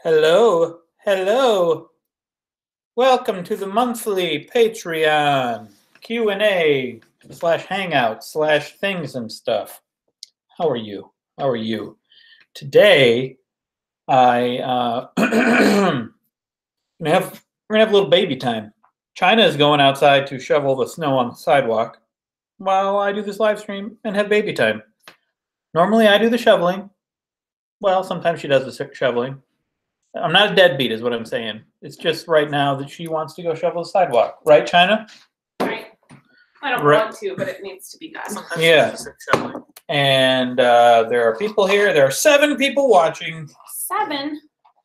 Hello, hello. Welcome to the monthly Patreon Q&A / hangout / things and stuff. How are you? How are you? Today, we're gonna have a little baby time. China is going outside to shovel the snow on the sidewalk while I do this live stream and have baby time. Normally, I do the shoveling. Well, sometimes she does the shoveling. I'm not a deadbeat, is what I'm saying. It's just right now that she wants to go shovel the sidewalk. Right, China? Right. I don't want to, but it needs to be done. Yeah. And there are people here. There are 7 people watching. 7?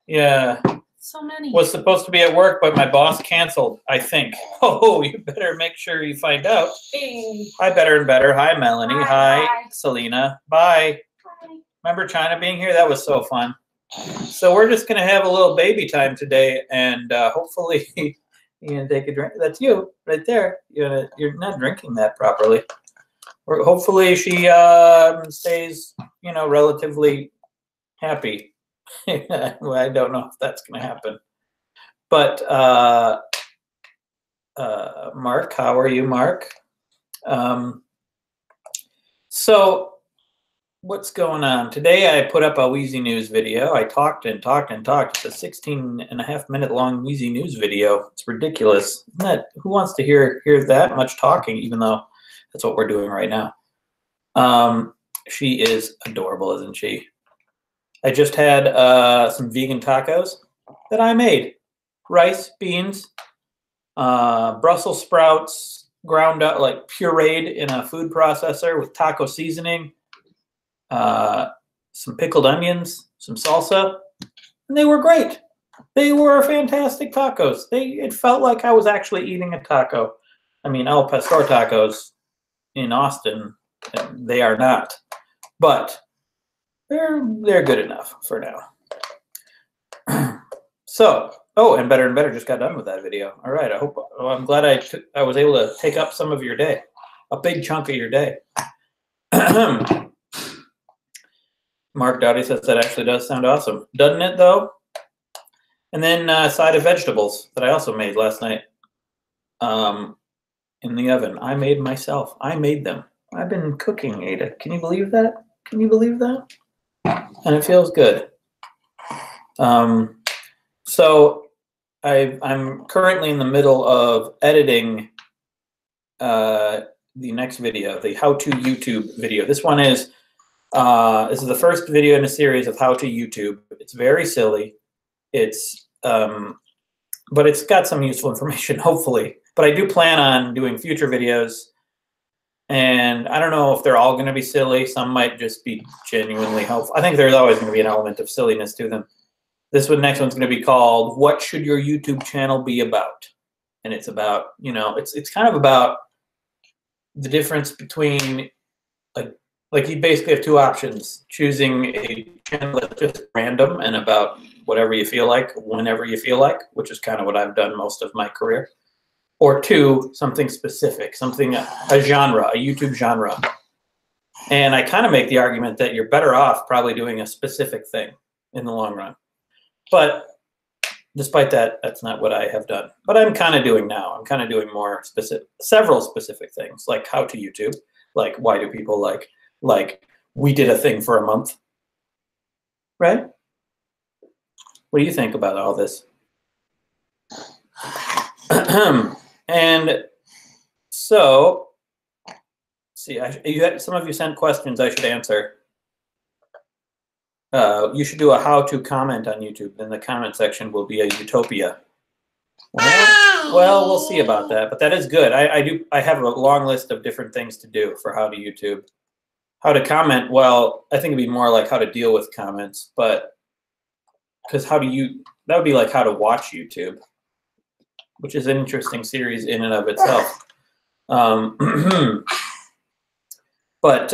Yeah. So many. Was supposed to be at work, but my boss canceled, I think. Oh, you better make sure you find out. Hey. Hi, Better and Better. Hi, Melanie. Hi, Bye. Selena. Bye. Bye. Remember China being here? That was so fun. So we're just going to have a little baby time today, and hopefully you're going to take a drink. That's you right there. You're not drinking that properly. Or hopefully she stays, relatively happy. Well, I don't know if that's going to happen. But Mark, how are you, Mark? So what's going on? Today I put up a Wheezy News video. I talked and talked and talked. It's a 16.5-minute long Wheezy News video. It's ridiculous. Isn't that, who wants to hear that much talking, even though that's what we're doing right now? She is adorable, isn't she? I just had some vegan tacos that I made. Rice, beans, Brussels sprouts, ground up, like pureed in a food processor with taco seasoning, some pickled onions, some salsa, and they were great. They were fantastic tacos. It felt like I was actually eating a taco. I mean, El Pastor tacos in Austin, they are not, but they're good enough for now. So, and Better and Better just got done with that video. All right, I'm glad I was able to take up some of your day, a big chunk of your day. Mark Dowdy says that actually does sound awesome. Doesn't it, though? And then a side of vegetables that I also made last night in the oven. I made myself. I made them. I've been cooking, Ada. Can you believe that? Can you believe that? And it feels good. So I'm currently in the middle of editing the next video, the How to YouTube video. This one is this is the first video in a series of How to YouTube. It's very silly. It's but it's got some useful information, hopefully. But I do plan on doing future videos. And I don't know if they're all going to be silly. Some might just be genuinely helpful. I think there's always going to be an element of silliness to them. Next one's going to be called "What Should Your YouTube Channel Be About?" And it's about, it's kind of about the difference between like you basically have 2 options: choosing a channel that's just random and about whatever you feel like, whenever you feel like, which is kind of what I've done most of my career. Or 2, something specific, a genre, a YouTube genre. And I kind of make the argument that you're better off probably doing a specific thing in the long run. But despite that, that's not what I have done. But I'm kind of doing now. I'm kind of doing more several specific things, like how to YouTube, like why do people like we did a thing for a month, right? What do you think about all this? And so, see, some of you sent questions I should answer. You should do a how-to comment on YouTube. Then the comment section will be a utopia. Well, we'll see about that. But that is good. I have a long list of different things to do for how to YouTube. How to comment, well, I think it'd be more like how to deal with comments, but because that would be like how to watch YouTube, which is an interesting series in and of itself. But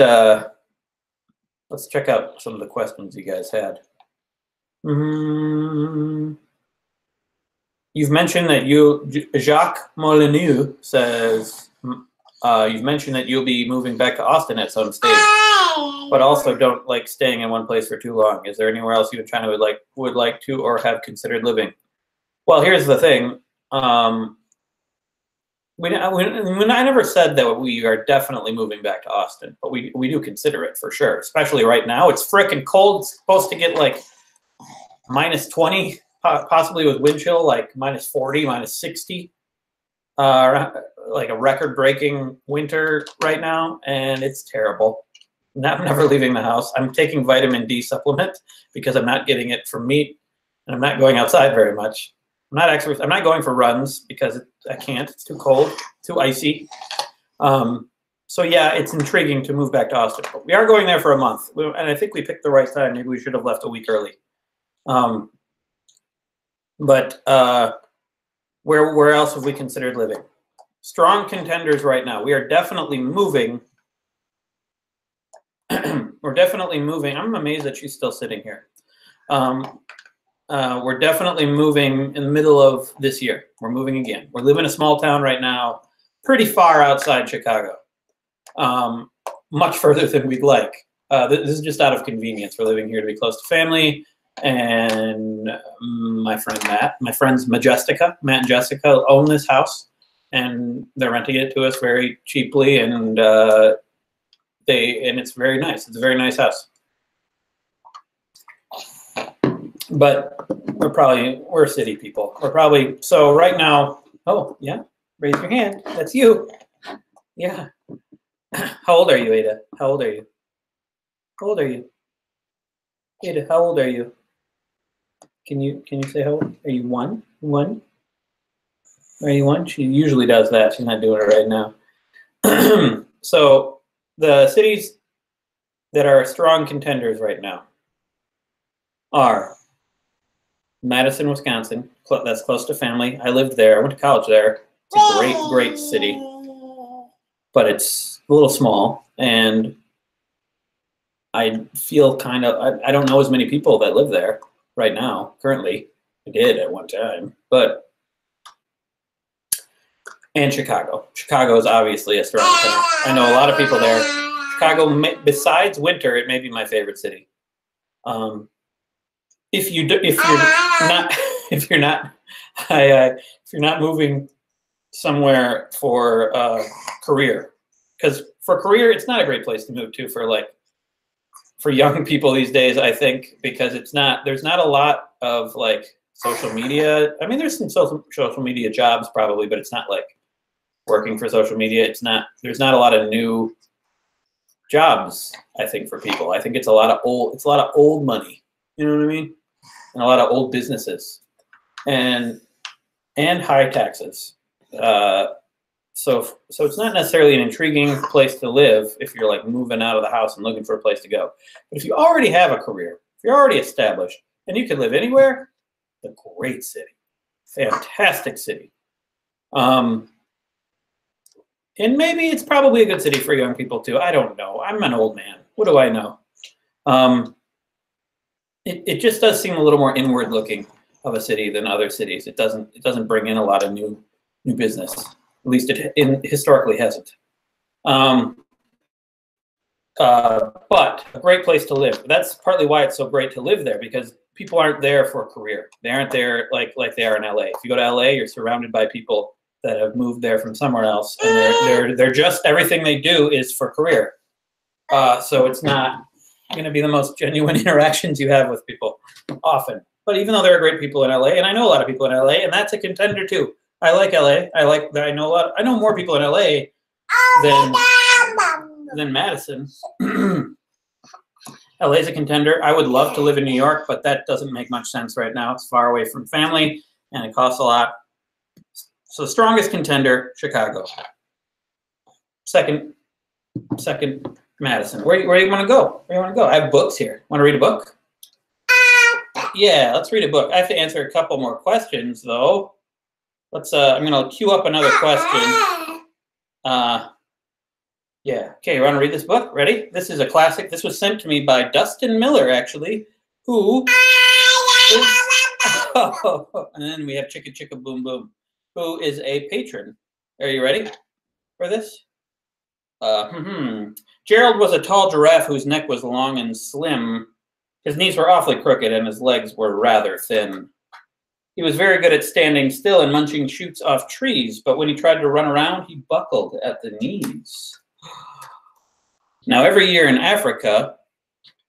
let's check out some of the questions you guys had. You've mentioned that Jacques Molyneux says, you've mentioned that you'll be moving back to Austin at some stage. but also don't like staying in one place for too long. Is there anywhere else you would like to or have considered living? Well, here's the thing. I never said that we are definitely moving back to Austin, but we do consider it for sure. Especially right now, it's frickin' cold. It's supposed to get like -20, possibly with wind chill, like -40, -60. Like a record-breaking winter right now, and it's terrible. I'm never leaving the house. I'm taking vitamin D supplement because I'm not getting it from meat, and I'm not going outside very much. I'm not going for runs because I can't. It's too cold, too icy. So yeah, it's intriguing to move back to Austin. But we are going there for a month, and I think we picked the right time. Maybe we should have left a week early. Where else have we considered living? Strong contenders right now. We are definitely moving. We're definitely moving. I'm amazed that she's still sitting here. We're definitely moving in the middle of this year. We're moving again. We live in a small town right now, pretty far outside Chicago, much further than we'd like. This is just out of convenience. We're living here to be close to family. And my friend Matt, my friends Matt and Jessica own this house, and they're renting it to us very cheaply, and it's very nice. It's a very nice house. But we're city people. So right now, oh yeah, raise your hand. That's you. Yeah. How old are you, Ada? How old are you? How old are you? Ada, how old are you? Can you say how old? Are you one? One? Are you one? She usually does that. She's not doing it right now. So the cities that are strong contenders right now are Madison, Wisconsin. That's close to family. I lived there. I went to college there. It's a great, great city, but it's a little small, and I feel I don't know as many people that live there right now, currently. I did at one time, and Chicago. Chicago is obviously a strong contender. I know a lot of people there. Chicago, besides winter, it may be my favorite city. If you're not moving somewhere for career, because for career, it's not a great place to move to for young people these days, I think, because there's not a lot of like social media. I mean, there's some social media jobs probably, but it's not like working for social media. There's not a lot of new jobs, I think, for people. I think it's a lot of old money. You know what I mean? And a lot of old businesses and high taxes. So it's not necessarily an intriguing place to live if you're like moving out of the house and looking for a place to go. But if you already have a career, if you're already established, and you can live anywhere, it's a great city, fantastic city. And maybe it's probably a good city for young people too. I don't know. I'm an old man. What do I know? It just does seem a little more inward looking of a city than other cities. It doesn't bring in a lot of new business. At least it historically hasn't. But a great place to live. That's partly why it's so great to live there, because people aren't there for a career. They aren't there like they are in LA. If you go to LA, you're surrounded by people that have moved there from somewhere else, and they're just, everything they do is for career. So it's not going to be the most genuine interactions you have with people often. But even though there are great people in LA, and I know a lot of people in LA, and that's a contender too. I like LA. I know more people in LA than Madison. LA is a contender. I would love to live in New York, but that doesn't make much sense right now. It's far away from family, and it costs a lot. So the strongest contender, Chicago. Second, Madison. Where do you want to go? Where do you want to go? I have books here. Want to read a book? Yeah, let's read a book. I have to answer a couple more questions, though. I'm going to queue up another question. Yeah. Okay, you want to read this book? Ready? This is a classic. This was sent to me by Dustin Miller, actually, who is, and then we have Chicka Chicka Boom Boom, who is a patron. Are you ready for this? Gerald was a tall giraffe whose neck was long and slim. His knees were awfully crooked and his legs were rather thin. He was very good at standing still and munching shoots off trees, but when he tried to run around, he buckled at the knees. Now, every year in Africa,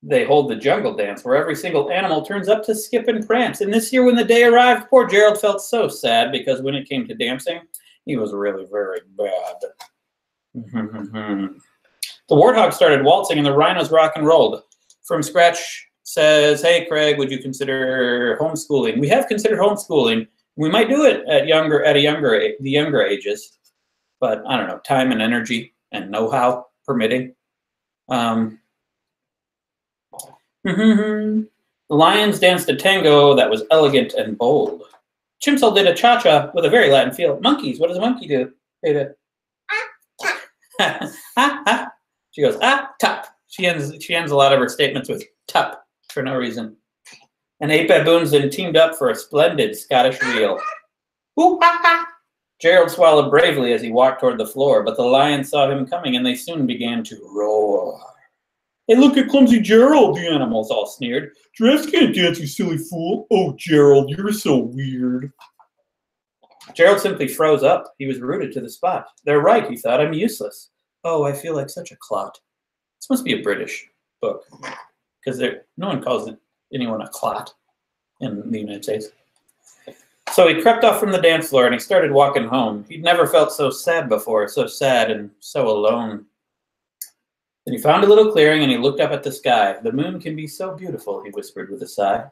they hold the jungle dance where every single animal turns up to skip and prance. And this year when the day arrived, poor Gerald felt so sad because when it came to dancing, he was really very bad. The warthog started waltzing and the rhinos rock and rolled. From Scratch says, hey, Craig, would you consider homeschooling? We have considered homeschooling. We might do it at the younger ages, but I don't know, time and energy and know-how permitting. The lions danced a tango that was elegant and bold. Chimsel did a cha-cha with a very Latin feel. Monkeys, what does a monkey do? She goes, tup. She ends a lot of her statements with tup for no reason. And 8 baboons then teamed up for a splendid Scottish reel. Gerald swallowed bravely as he walked toward the floor, but the lions saw him coming and they soon began to roar. Hey, look at clumsy Gerald, the animals all sneered. Giraffes can't dance, you silly fool. Oh, Gerald, you're so weird. Gerald simply froze up. He was rooted to the spot. They're right, he thought. I'm useless. Oh, I feel like such a clot. This must be a British book, because no one calls anyone a clot in the United States. So he crept off from the dance floor and he started walking home. He'd never felt so sad before, so sad and so alone. Then he found a little clearing and he looked up at the sky. The moon can be so beautiful, he whispered with a sigh.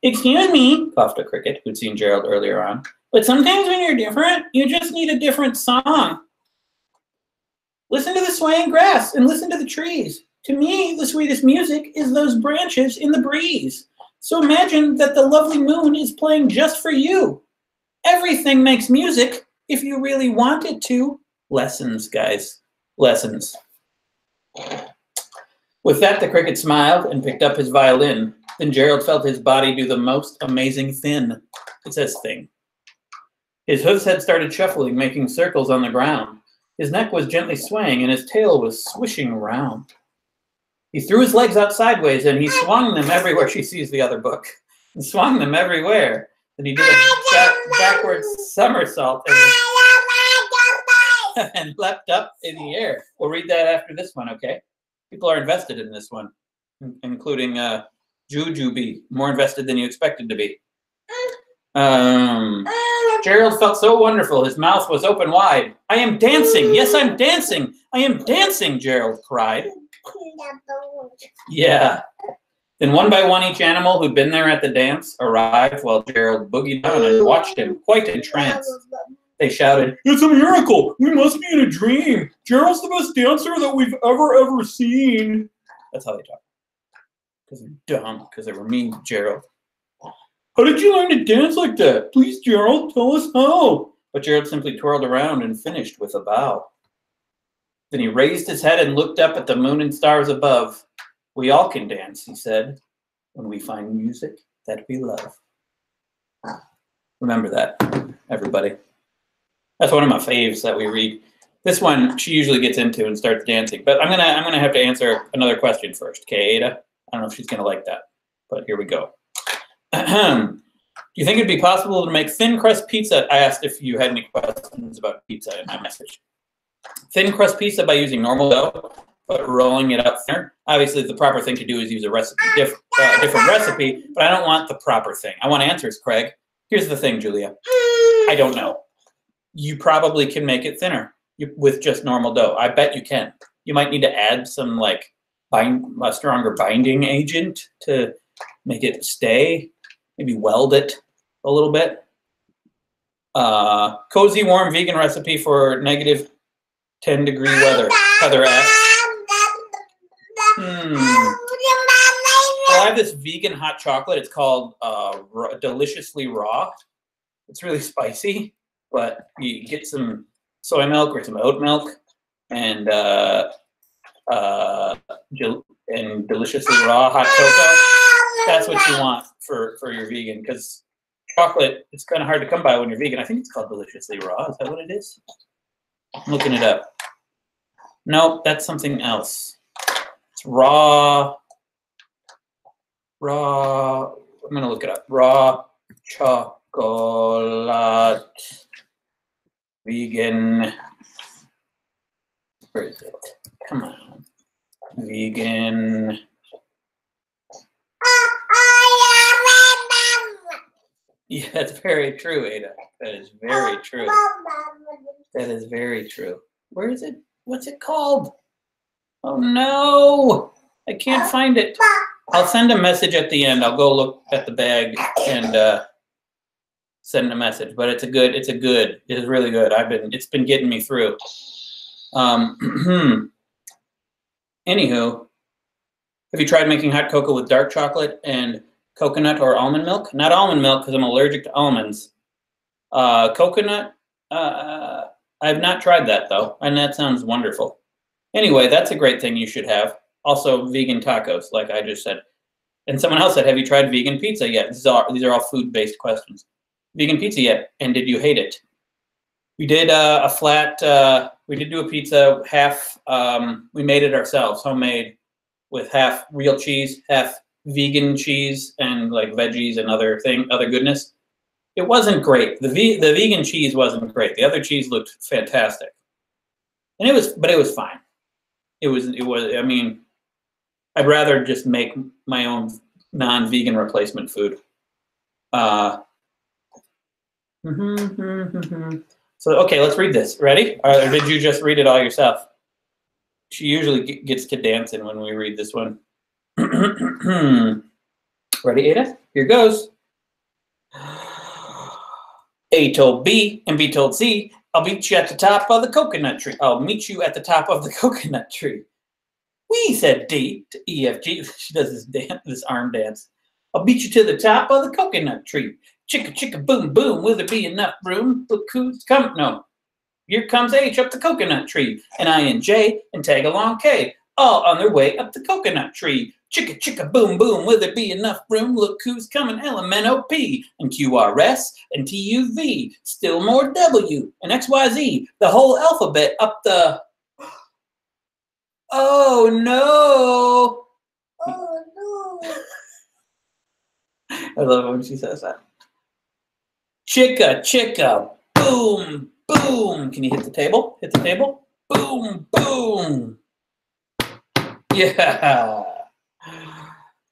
Excuse me, coughed a cricket who'd seen Gerald earlier on, but sometimes when you're different, you just need a different song. Listen to the swaying grass and listen to the trees. To me, the sweetest music is those branches in the breeze. So imagine that the lovely moon is playing just for you. Everything makes music if you really want it to. Lessons, guys. Lessons. With that, the cricket smiled and picked up his violin. Then Gerald felt his body do the most amazing thing. It says thing. His hooves had started shuffling, making circles on the ground. His neck was gently swaying and his tail was swishing around. He threw his legs out sideways and he swung them everywhere. She sees the other book. And swung them everywhere. Then he did a backward somersault and leapt up in the air. We'll read that after this one, okay? People are invested in this one, including Jujubee, more invested than you expected to be. Gerald felt so wonderful. His mouth was open wide. I am dancing. Yes, I'm dancing. I am dancing, Gerald cried. Yeah. Then one by one, each animal who'd been there at the dance arrived while Gerald boogied down and watched him, quite entranced. They shouted, it's a miracle! We must be in a dream! Gerald's the best dancer that we've ever seen! That's how they talk. Because they're dumb, because they were mean to Gerald. How did you learn to dance like that? Please, Gerald, tell us how. But Gerald simply twirled around and finished with a bow. Then he raised his head and looked up at the moon and stars above. We all can dance, he said, when we find music that we love. Remember that, everybody. That's one of my faves that we read. This one she usually gets into and starts dancing. But I'm gonna have to answer another question first. Okay, Ada? I don't know if she's gonna like that, but here we go. Do you think it'd be possible to make thin crust pizza? I asked if you had any questions about pizza in my message. Thin crust pizza by using normal dough, but rolling it out thinner. Obviously, the proper thing to do is use a recipe, different recipe, but I don't want the proper thing. I want answers, Craig. Here's the thing, Julia. I don't know. You probably can make it thinner with just normal dough. I bet you can. You might need to add some like a stronger binding agent to make it stay. Maybe weld it a little bit. Cozy, warm vegan recipe for negative 10-degree weather. Heather asks. Well, I have this vegan hot chocolate. It's called Deliciously Raw. It's really spicy, but you get some soy milk or some oat milk and Deliciously Raw hot cocoa. That's what you want for your vegan, because chocolate, it's kind of hard to come by when you're vegan. I think it's called Deliciously Raw. Is that what it is? I'm looking it up. Nope, that's something else. It's raw. I'm gonna look it up. Raw chocolate vegan. Where is it? Come on. Vegan. Yeah, that's very true, Ada. That is very true. That is very true. Where is it? What's it called? Oh no, I can't find it. I'll send a message at the end. I'll go look at the bag and send a message. But it's a good. It is really good. It's been getting me through. Anywho, have you tried making hot cocoa with dark chocolate and coconut or almond milk? Not almond milk because I'm allergic to almonds. Coconut. I've not tried that though, and that sounds wonderful. Anyway, that's a great thing you should have. Also, vegan tacos, like I just said. And someone else said, have you tried vegan pizza yet? These are all food-based questions. Vegan pizza yet? And did you hate it? We did a flat, we did do a pizza, half, we made it ourselves, homemade, with half real cheese, half vegan cheese, and like veggies and other goodness. It wasn't great. The vegan cheese wasn't great. The other cheese looked fantastic. And it was fine. It was, I mean, I'd rather just make my own non-vegan replacement food. So, okay, let's read this. Ready? Or did you just read it all yourself? She usually gets to dancing when we read this one. Ready, Ada? Here goes. A told B and B told C, I'll meet you at the top of the coconut tree. I'll meet you at the top of the coconut tree. We, said D to E, F, G. She does this dance, this arm dance. I'll beat you to the top of the coconut tree. Chicka, chicka, boom, boom. Will there be enough room? Look who's come. No. Here comes H up the coconut tree. And I and J and tag along K. All on their way up the coconut tree. Chicka, chicka, boom, boom. Will there be enough room? Look who's coming. LMNOP and QRS and TUV. Still more W and XYZ. The whole alphabet up the... Oh, no. Oh, no. I love it when she says that. Chicka, chicka, boom, boom. Can you hit the table? Hit the table. Boom, boom. Yeah.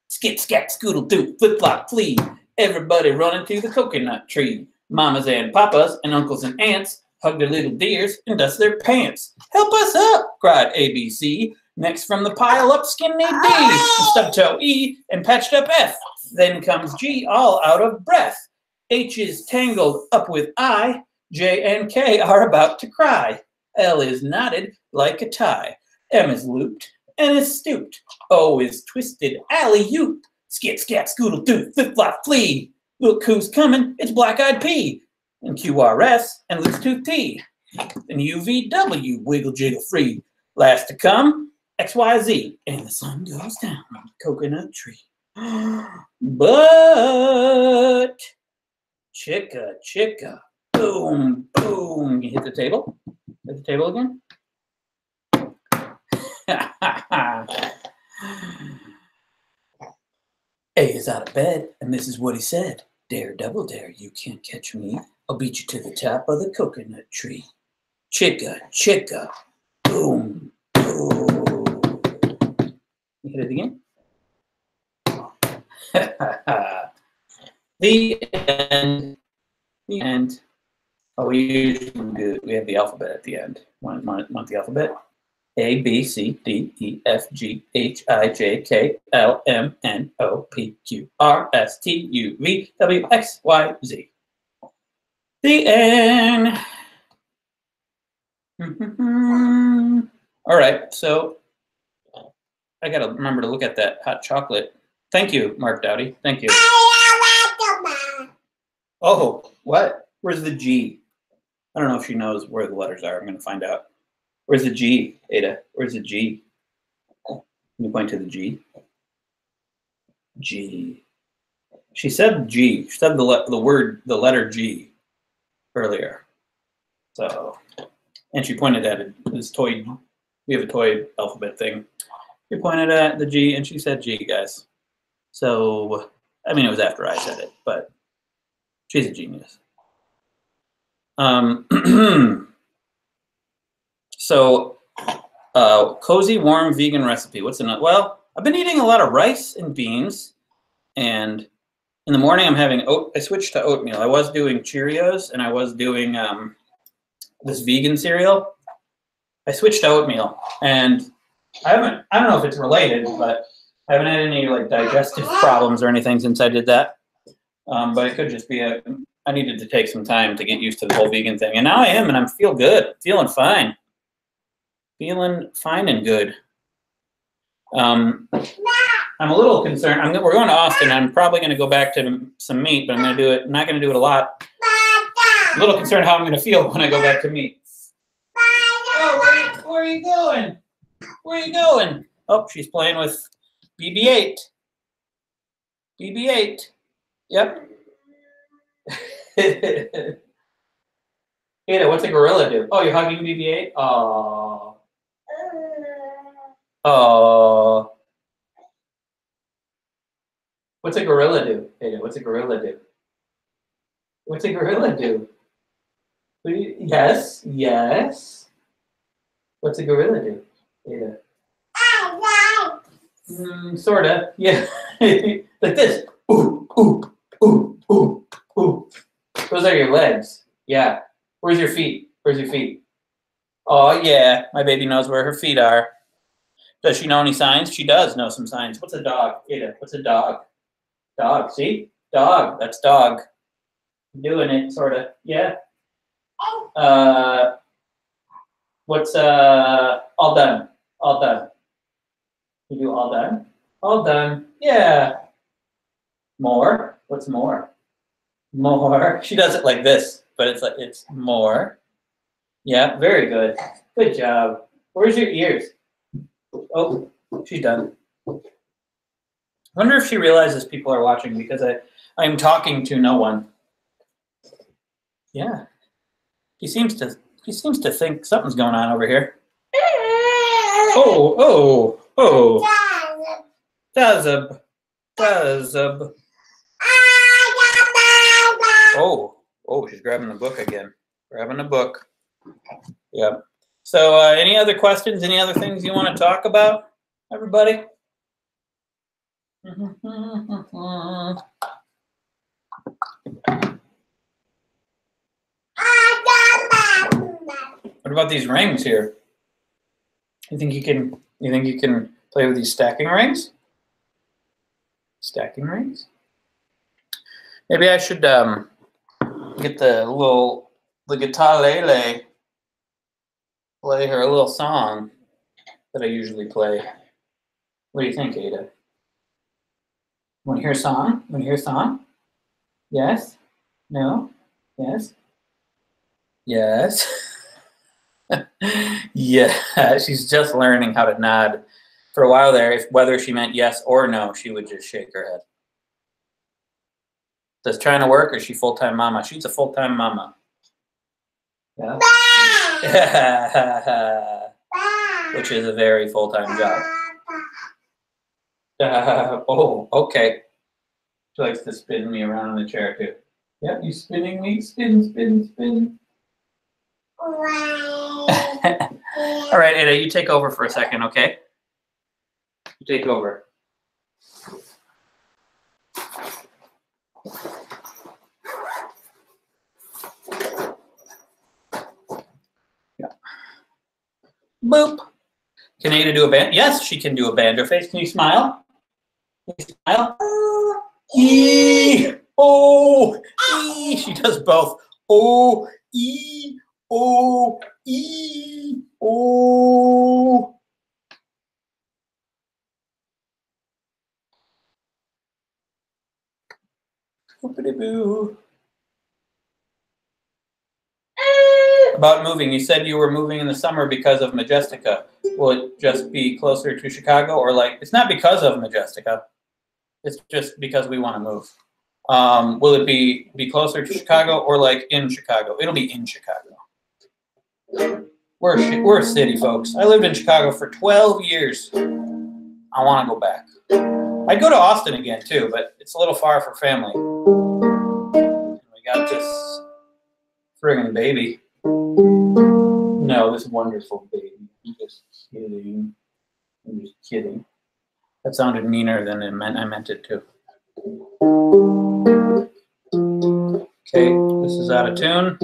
Skip, scat, scoodle, doo, flip, flop, flee. Everybody running to the coconut tree. Mamas and papas and uncles and aunts hug their little dears and dust their pants. Help us up, cried ABC. Next from the pile up, skinny D, and stub toe E, and patched up F. Then comes G, all out of breath. H is tangled up with I. J and K are about to cry. L is knotted like a tie. M is looped and is stooped. O is twisted alley-oop. Skit, scat, scoodle, doo, flip, flop, flee. Look who's coming, it's Black-Eyed P. And QRS and Loose Tooth T. And UVW, wiggle, jiggle, free. Last to come, XYZ. And the sun goes down on the coconut tree. But, chicka, chicka, boom, boom. You hit the table? Hit the table again? A is out of bed, and this is what he said. Dare, double dare, you can't catch me. I'll beat you to the top of the coconut tree. Chicka, chicka, boom, boom. You hit it again? The end. The end. Oh, we usually do. We have the alphabet at the end. Want the alphabet? A, B, C, D, E, F, G, H, I, J, K, L, M, N, O, P, Q, R, S, T, U, V, W, X, Y, Z. The end. All right, so I got to remember to look at that hot chocolate. Thank you, Mark Dowdy. Thank you. Oh, what? Where's the G? I don't know if she knows where the letters are. I'm going to find out. Where's the G, Ada? Where's the G? Can you point to the G? G. She said G. She said the letter G earlier. So, and she pointed at this toy we have a toy alphabet thing. We pointed at the G, and she said G, guys. So, I mean, it was after I said it, but she's a genius. So, cozy, warm, vegan recipe. What's another? Well, I've been eating a lot of rice and beans, and in the morning I'm having I switched to oatmeal. I was doing Cheerios, and I was doing this vegan cereal. I switched to oatmeal, and I don't know if it's related, but I haven't had any like digestive problems or anything since I did that. But it could just be I needed to take some time to get used to the whole vegan thing. And now I am, and I'm feeling good, feeling fine. Feeling fine and good. I'm a little concerned. We're going to Austin. I'm probably going to go back to some meat, but I'm going to do it. I'm not going to do it a lot. I'm a little concerned how I'm going to feel when I go back to meat. Oh, where are you going? Where are you going? Oh, she's playing with BB-8. BB-8. Yep. Ada, what's a gorilla do? Oh, you're hugging BB-8? Oh. Oh. What's a gorilla do? Ada, what's a gorilla do? What's a gorilla do? Yes, yes. What's a gorilla do? Ada. Sorta, yeah. Like this. Ooh, ooh, ooh, ooh, ooh. Those are your legs. Yeah. Where's your feet? Where's your feet? Oh, yeah. My baby knows where her feet are. Does she know any signs? She does know some signs. What's a dog? Ada, what's a dog? Dog, see? Dog. That's dog. Doing it, sort of. Yeah. What's all done? All done. You do all done? All done. Yeah. More. What's more? More. She does it like this, but it's like it's more. Yeah, very good. Good job. Where's your ears? Oh, she's done. I wonder if she realizes people are watching because I'm talking to no one. Yeah. He seems to think something's going on over here. Oh. Dazub. Oh, she's grabbing the book again. Grabbing the book. Yep. So any other questions? Any other things you want to talk about, everybody? What about these rings here? You think you can play with these stacking rings? Stacking rings? Maybe I should get the guitar lele, play her a little song that I usually play. What do you think, Ada? Want to hear a song? Want to hear a song? Yes? No? Yes? Yes? Yeah, she's just learning how to nod. For a while there, whether she meant yes or no, she would just shake her head. Does trying to work, or is she full-time mama? She's a full-time mama. Yeah. Which is a very full-time job. Oh, okay. She likes to spin me around in the chair too. Yep, you spinning me? Spin, spin, spin. All right, Ada, you take over for a second, okay? You take over. Yeah. Boop. Can Ada do a band? Yes, she can do a banjo face. Can you smile? Can you smile? E. Oh. E. She does both. O. E. O. E. O. Whoopity-boo. About moving, you said you were moving in the summer because of Majestica. Will it just be closer to Chicago, or like it's not because of Majestica? It's just because we want to move. Will it be closer to Chicago or like in Chicago? It'll be in Chicago. We're city folks. I lived in Chicago for 12 years. I want to go back. I'd go to Austin again too, but it's a little far for family. We got this friggin' baby. No, this wonderful baby. I'm just kidding. I'm just kidding. That sounded meaner than I meant it to. Okay, this is out of tune.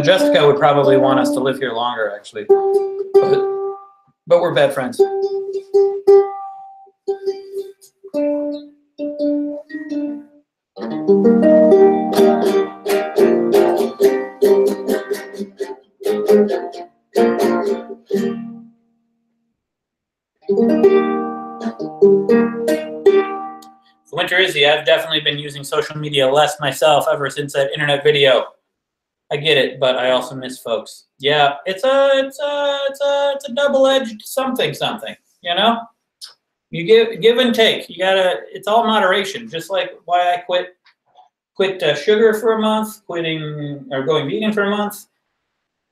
Jessica would probably want us to live here longer, actually. But we're bad friends. Winter Izzy, I've definitely been using social media less myself ever since that internet video. I get it, but I also miss folks. Yeah, it's a double-edged something, you know? You give and take. You gotta, it's all moderation. Just like why I quit sugar for a month, going vegan for a month.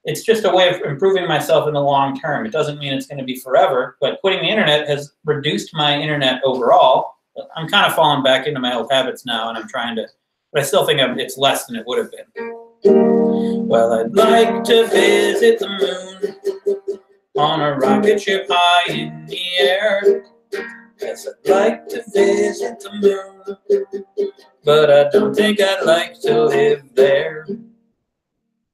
It's just a way of improving myself in the long term. It doesn't mean it's going to be forever, but quitting the internet has reduced my internet overall. I'm kind of falling back into my old habits now, and I'm trying to, but I still think it's less than it would have been. Well, I'd like to visit the moon on a rocket ship high in the air. Yes, I'd like to visit the moon, but I don't think I'd like to live there.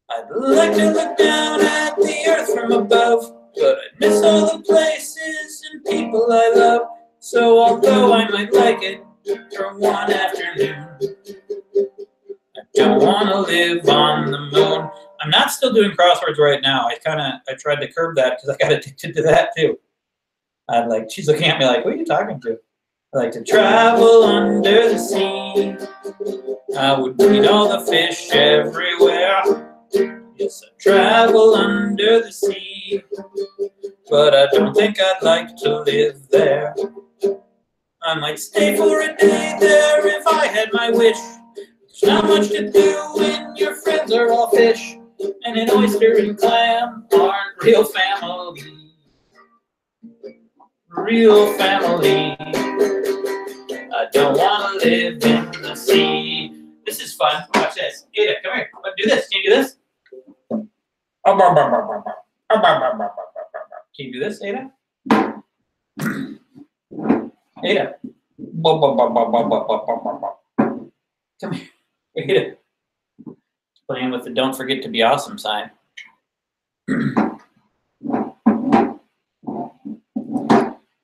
I'd like to look down at the earth from above, but I'd miss all the places and people I love. So although I might like it for one afternoon, I don't want to live on the moon. I'm not still doing crosswords right now. I tried to curb that because I got addicted to that too. She's looking at me like, who are you talking to? I like to travel under the sea. I would meet all the fish everywhere. Yes, I travel under the sea, but I don't think I'd like to live there. I might stay for a day there if I had my wish. There's not much to do when your friends are all fish, and an oyster and clam aren't real family. Real family. I don't want to live in the sea. This is fun. Watch this. Ada, come here. Do this. Can you do this? Can you do this, Ada? Ada. Come here. Ada. Playing with the don't forget to be awesome sign.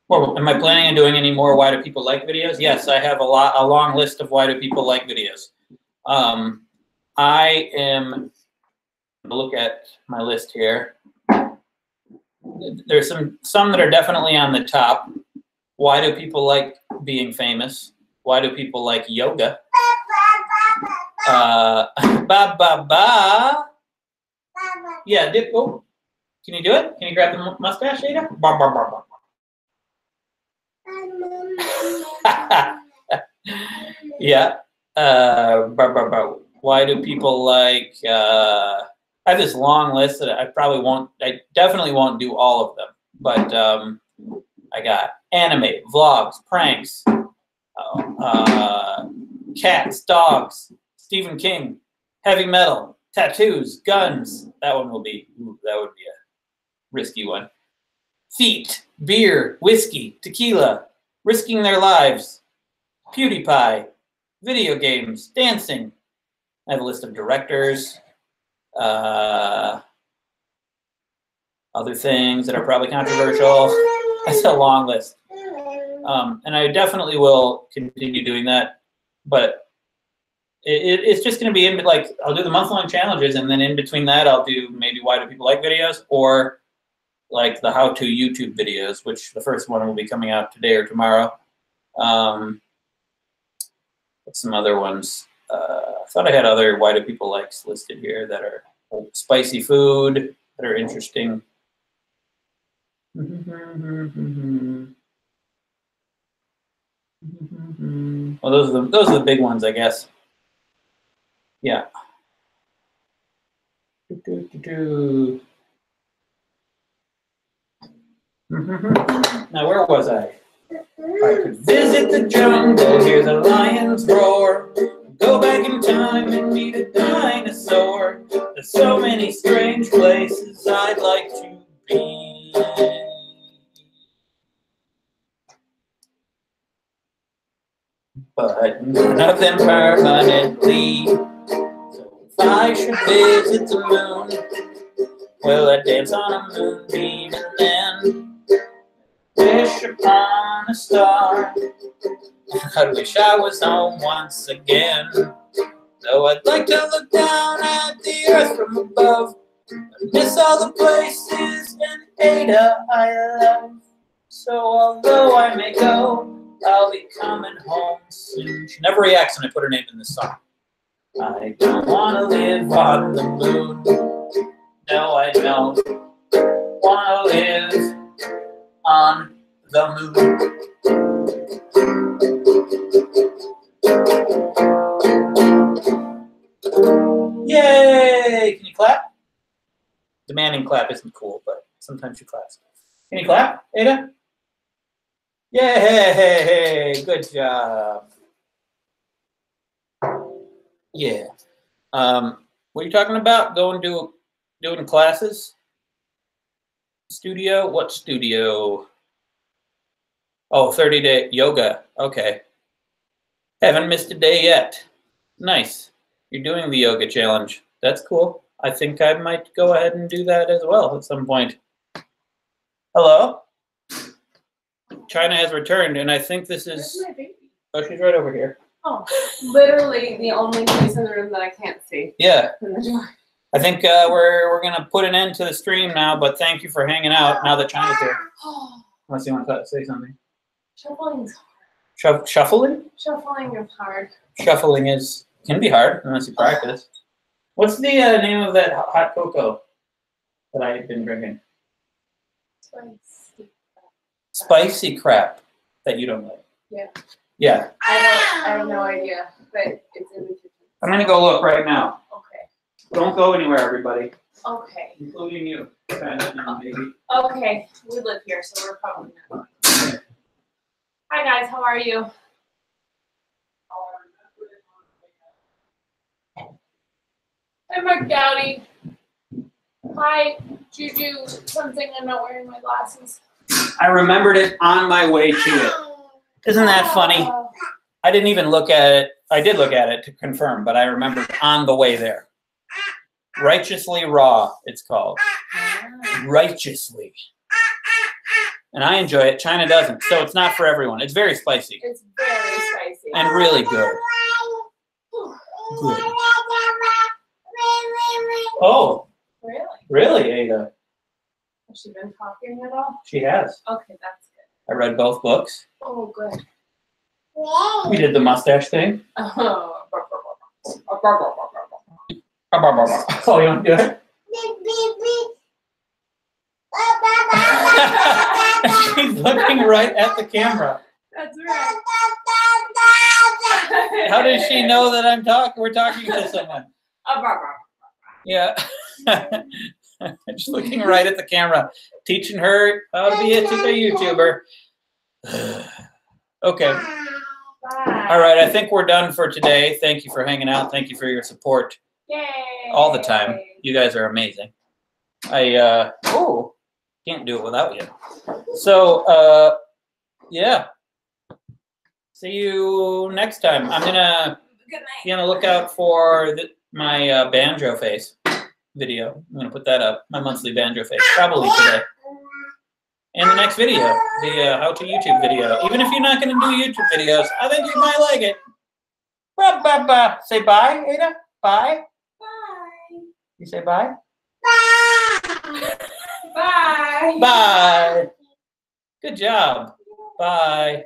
Well, am I planning on doing any more why do people like videos? Yes, I have a long list of why do people like videos. I am look at my list here. There's some that are definitely on the top. Why do people like being famous? Why do people like yoga? Yeah, oh, can you do it? Can you grab the mustache, Ada? Yeah. Why do people like I have this long list that I definitely won't do all of them, but I got anime, vlogs, pranks, cats, dogs, Stephen King, heavy metal, tattoos, guns. That would be a risky one. Feet, beer, whiskey, tequila, risking their lives, PewDiePie, video games, dancing. I have a list of directors, other things that are probably controversial. That's a long list. And I definitely will continue doing that, but it's just going to be I'll do the month-long challenges, and then in between that, I'll do maybe why do people like videos, or like the how-to YouTube videos, which the first one will be coming out today or tomorrow. Some other ones. I thought I had other why do people likes listed here that are spicy food that are interesting. Well, those are the big ones, I guess. Yeah. Now, where was I? I could visit the jungle, hear the lions roar, go back in time and meet a dinosaur. There's so many strange places I'd like to be. But none of them permanently. So if I should visit the moon, well, I'd dance on a moonbeam and then wish upon a star. I wish I was home once again. Though I'd like to look down at the earth from above, I miss all the places in Ada I love. So although I may go, I'll be coming home soon. She never reacts when I put her name in this song. I don't want to live on the moon. No, I don't want to live on the moon. Yay! Can you clap? Demanding clap isn't cool, but sometimes you clap. Can you clap, Ada? Yay! Good job. Yeah. What are you talking about? Doing classes? Studio? What studio? Oh, 30-day yoga. Okay. Haven't missed a day yet. Nice. You're doing the yoga challenge. That's cool. I think I might go ahead and do that as well at some point. Hello? China has returned, and I think this is... Where's my baby? Oh, she's right over here. Oh, literally the only place in the room that I can't see. Yeah. In the door. I think we're going to put an end to the stream now, but thank you for hanging out now that China's here. Unless you want to say something. Shuffling's hard. Shuffling? Shuffling is hard. Shuffling can be hard unless you practice. What's the name of that hot cocoa that I've been drinking? Spicy crap that you don't like. Yeah. Yeah. I have no idea, but it's in the kitchen. I'm going to go look right now. Okay. Don't go anywhere, everybody. Okay. Including you. Baby. Okay. We live here, so we're probably not. Hi, guys. How are you? Hi, Mark Dowdy. Hi, Juju. Something I'm not wearing my glasses. I remembered it on my way to it. Isn't that funny? I didn't even look at it. I did look at it to confirm, but I remembered on the way there. Righteously Raw, it's called. Righteously. And I enjoy it. China doesn't. So it's not for everyone. It's very spicy. It's very spicy. And really good. Good. Oh. Really? Really, Ada? Has she been talking at all? She has. Okay, that's good. I read both books. Oh, good. We did the mustache thing. Oh, Oh, you want to do it? She's looking right at the camera. That's right. How does she know that we're talking to someone? Yeah. She's looking right at the camera, teaching her how to be a YouTuber. Okay. Bye. All right. I think we're done for today. Thank you for hanging out. Thank you for your support. Yay. All the time. You guys are amazing. Can't do it without you. So, yeah. See you next time. I'm gonna be on the lookout for my banjo face video. I'm gonna put that up. My monthly banjo face, probably today. And the next video, the how-to YouTube video. Even if you're not gonna do YouTube videos, I think you might like it. Bye. Say bye, Ada. Bye. Bye. You say bye. Bye. Bye. Bye. Good job. Bye.